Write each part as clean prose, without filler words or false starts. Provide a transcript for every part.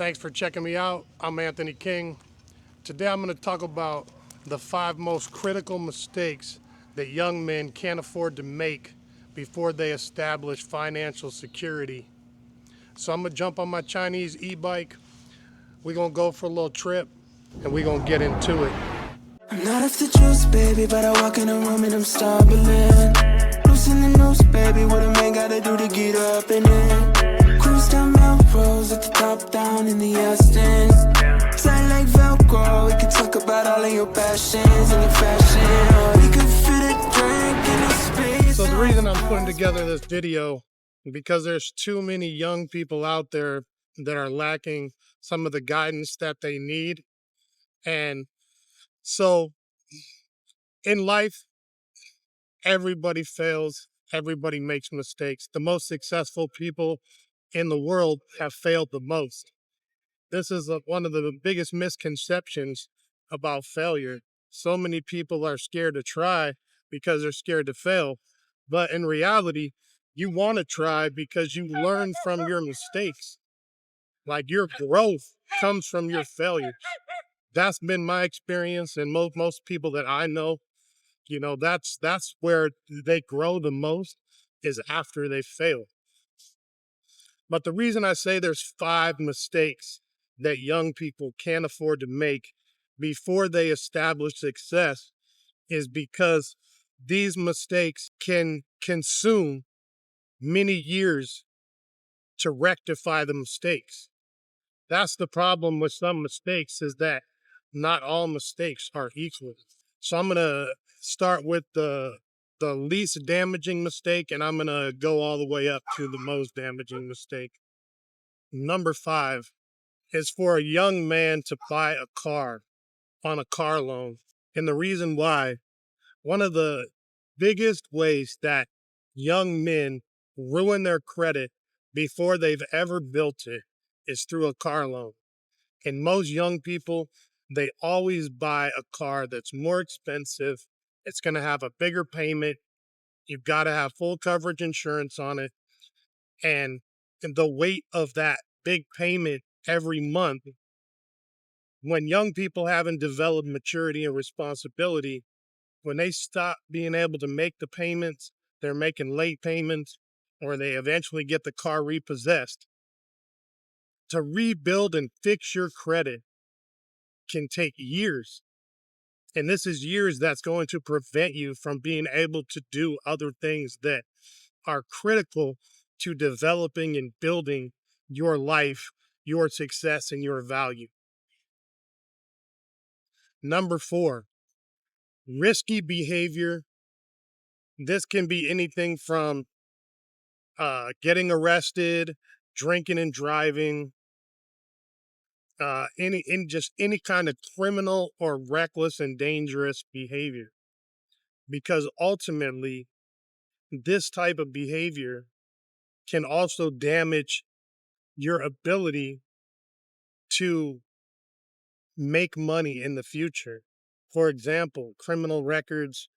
Thanks for checking me out. I'm Anthony King. Today I'm going to talk about the 5 most critical mistakes that young men can't afford to make before they establish financial security. So I'm going to jump on my Chinese e-bike. We're going to go for a little trip and we're going to get into it. I'm not off the juice, baby, but I walk in the room and I'm stumbling. Loosen the noose, baby, what a man gotta do to get up in it. Cruise down Melrose with the top down in the Aston. Tight like Velcro, we can talk about all of your passions and your fashion. We could fit a drink in a space. So the reason I'm putting together this video is because there's too many young people out there that are lacking some of the guidance that they need. And so in life, everybody fails, everybody makes mistakes. The most successful people in the world have failed the most. This is one of the biggest misconceptions about failure. So many people are scared to try because they're scared to fail. But in reality, you want to try because you learn from your mistakes. Like your growth comes from your failures. That's been my experience, and most people that I know, that's where they grow the most, is after they fail. But the reason I say there's 5 mistakes that young people can't afford to make before they establish success is because these mistakes can consume many years to rectify the mistakes. That's the problem with some mistakes, is that not all mistakes are equal. So I'm going to start with the least damaging mistake, and I'm going to go all the way up to the most damaging mistake. Number 5 is for a young man to buy a car on a car loan. And the reason why, one of the biggest ways that young men ruin their credit before they've ever built it is through a car loan. And most young people, they always buy a car that's more expensive. It's going to have a bigger payment. You've got to have full coverage insurance on it. And the weight of that big payment every month, when young people haven't developed maturity and responsibility, when they stop being able to make the payments, they're making late payments, or they eventually get the car repossessed. To rebuild and fix your credit can take years. And this is years that's going to prevent you from being able to do other things that are critical to developing and building your life, your success, and your value. Number 4, risky behavior. This can be anything from getting arrested, drinking and driving, any kind of criminal or reckless and dangerous behavior. Because ultimately, this type of behavior can also damage your ability to make money in the future. For example, criminal records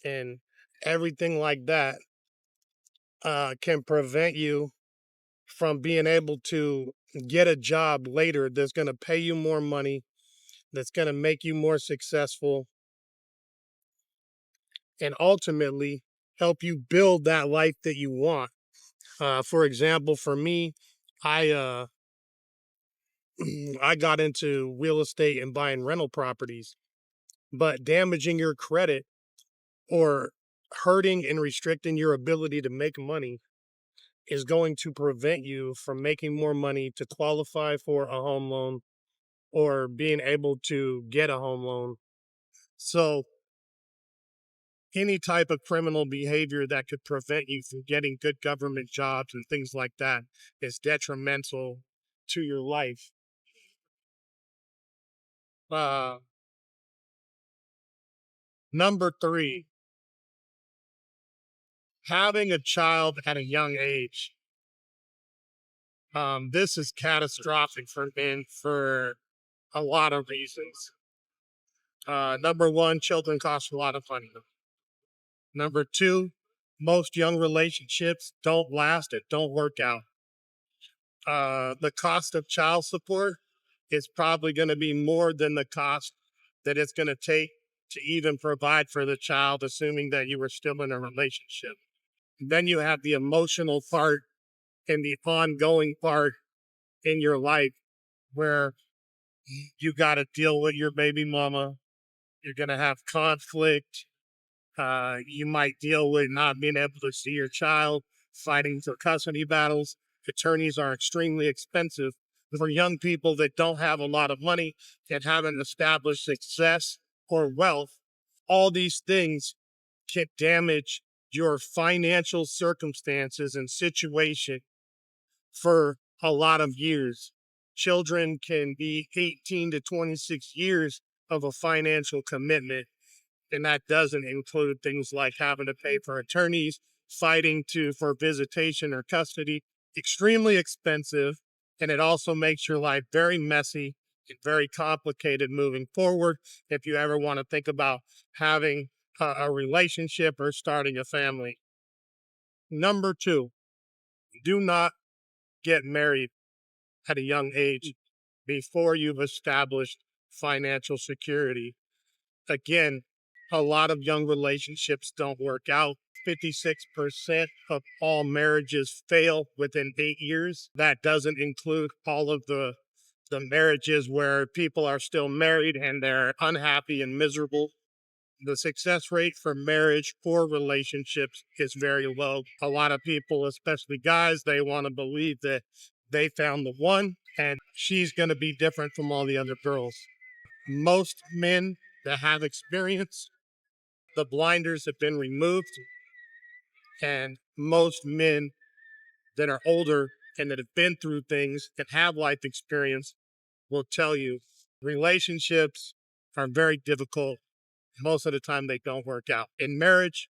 and everything like that can prevent you from being able to get a job later that's going to pay you more money, that's going to make you more successful, and ultimately help you build that life that you want. For example, for me, I I got into real estate and buying rental properties, but damaging your credit or hurting and restricting your ability to make money is going to prevent you from making more money to qualify for a home loan or being able to get a home loan. So any type of criminal behavior that could prevent you from getting good government jobs and things like that is detrimental to your life. Uh, Number 3, having a child at a young age. This is catastrophic for men for a lot of reasons. Number 1, children cost a lot of money. Number 2, most young relationships don't last, it don't work out. The cost of child support is probably going to be more than the cost that it's going to take to even provide for the child, assuming that you were still in a relationship. Then you have the emotional part and the ongoing part in your life where you got to deal with your baby mama. You're going to have conflict. You might deal with not being able to see your child, fighting for custody battles. Attorneys are extremely expensive for young people that don't have a lot of money and haven't established success or wealth. All these things can damage your financial circumstances and situation for a lot of years. Children can be 18 to 26 years of a financial commitment, and that doesn't include things like having to pay for attorneys, fighting for visitation or custody. Extremely expensive, and it also makes your life very messy and very complicated moving forward if you ever want to think about having a relationship or starting a family. Number two, do not get married at a young age before you've established financial security. Again, a lot of young relationships don't work out. 56% of all marriages fail within 8 years. That doesn't include all of the marriages where people are still married and they're unhappy and miserable. The success rate for marriage or relationships is very low. A lot of people, especially guys, they want to believe that they found the one and she's going to be different from all the other girls. Most men that have experience, the blinders have been removed, and most men that are older and that have been through things and have life experience will tell you relationships are very difficult. Most of the time, they don't work out. In marriage,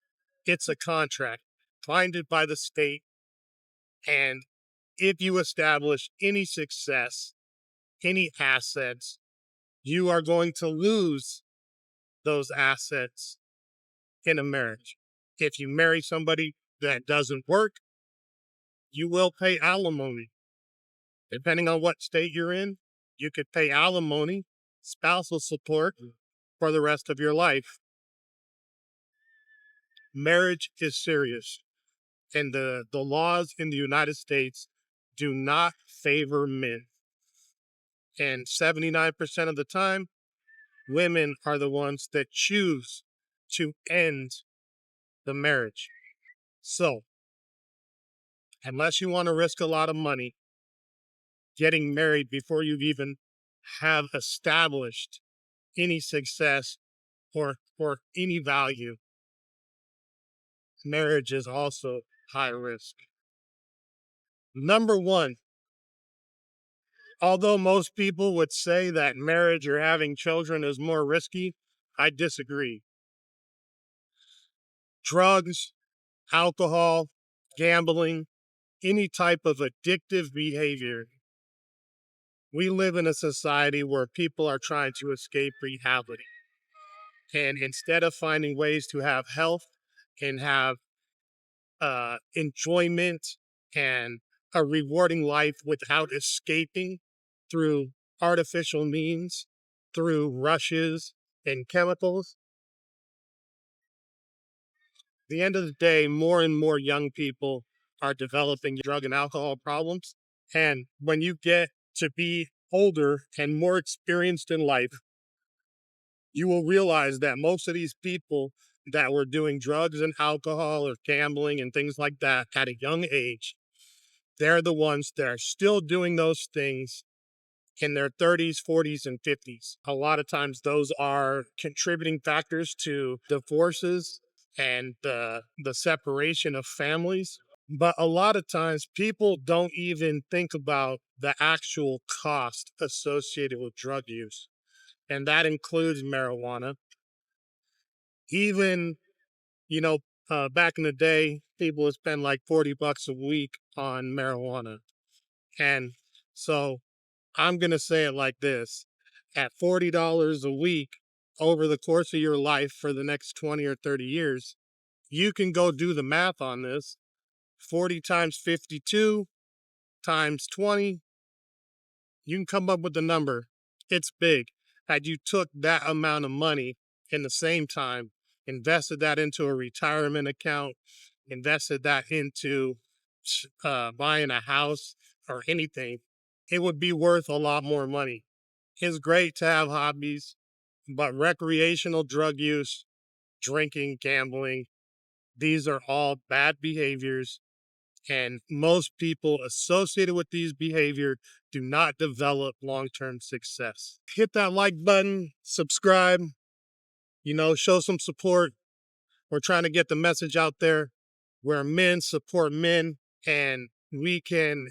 it's a contract binded by the state. And if you establish any success, any assets, you are going to lose those assets in a marriage. If you marry somebody that doesn't work, you will pay alimony. Depending on what state you're in, you could pay alimony, spousal support for the rest of your life. Marriage is serious, and the laws in the United States do not favor men. And 79% of the time, women are the ones that choose to end the marriage. So, unless you want to risk a lot of money getting married before you've even have established any success or any value, marriage is also high risk. Number one, although most people would say that marriage or having children is more risky, I disagree. Drugs, alcohol, gambling, any type of addictive behavior. We live in a society where people are trying to escape reality. And instead of finding ways to have health and have enjoyment and a rewarding life without escaping through artificial means, through rushes and chemicals, at the end of the day, more and more young people are developing drug and alcohol problems. And when you get to be older and more experienced in life, you will realize that most of these people that were doing drugs and alcohol or gambling and things like that at a young age, they're the ones that are still doing those things in their 30s, 40s, and 50s. A lot of times those are contributing factors to divorces and the separation of families. But a lot of times people don't even think about the actual cost associated with drug use. And that includes marijuana. Even, you know, back in the day, people would spend like $40 a week on marijuana. And so I'm going to say it like this: at $40 a week over the course of your life for the next 20 or 30 years, you can go do the math on this. 40 times 52, times 20, you can come up with the number. It's big. Had you took that amount of money in the same time, invested that into a retirement account, invested that into buying a house or anything, it would be worth a lot more money. It's great to have hobbies, but recreational drug use, drinking, gambling, these are all bad behaviors. And most people associated with these behavior do not develop long-term success. Hit that like button, subscribe, show some support. We're trying to get the message out there where men support men and we can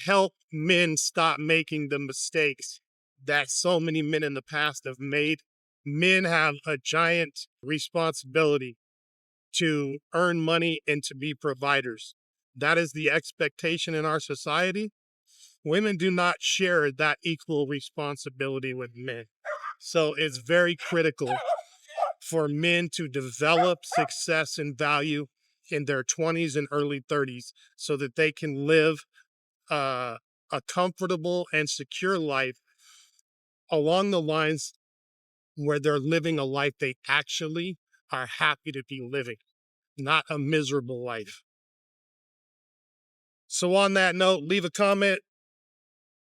help men stop making the mistakes that so many men in the past have made. Men have a giant responsibility to earn money and to be providers. That is the expectation in our society. Women do not share that equal responsibility with men. So it's very critical for men to develop success and value in their 20s and early 30s so that they can live a comfortable and secure life along the lines where they're living a life they actually are happy to be living, not a miserable life. So on that note, leave a comment.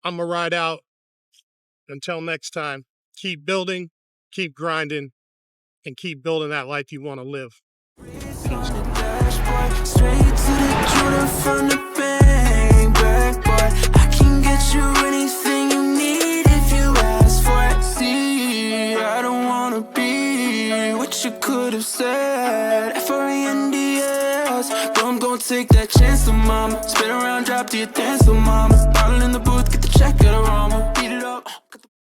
I'm going to ride out. Until next time, keep building, keep grinding, and keep building that life you want to live. Straight to the jeweler from the bank, back boy. I can get you anything you need if you ask for it. See, I don't wanna be what you could have said. F-R-E-N-D-S. Don't take that chance, mama. Spin around, drop to your dance, mama. Bottle in the booth, get the check, get a aroma.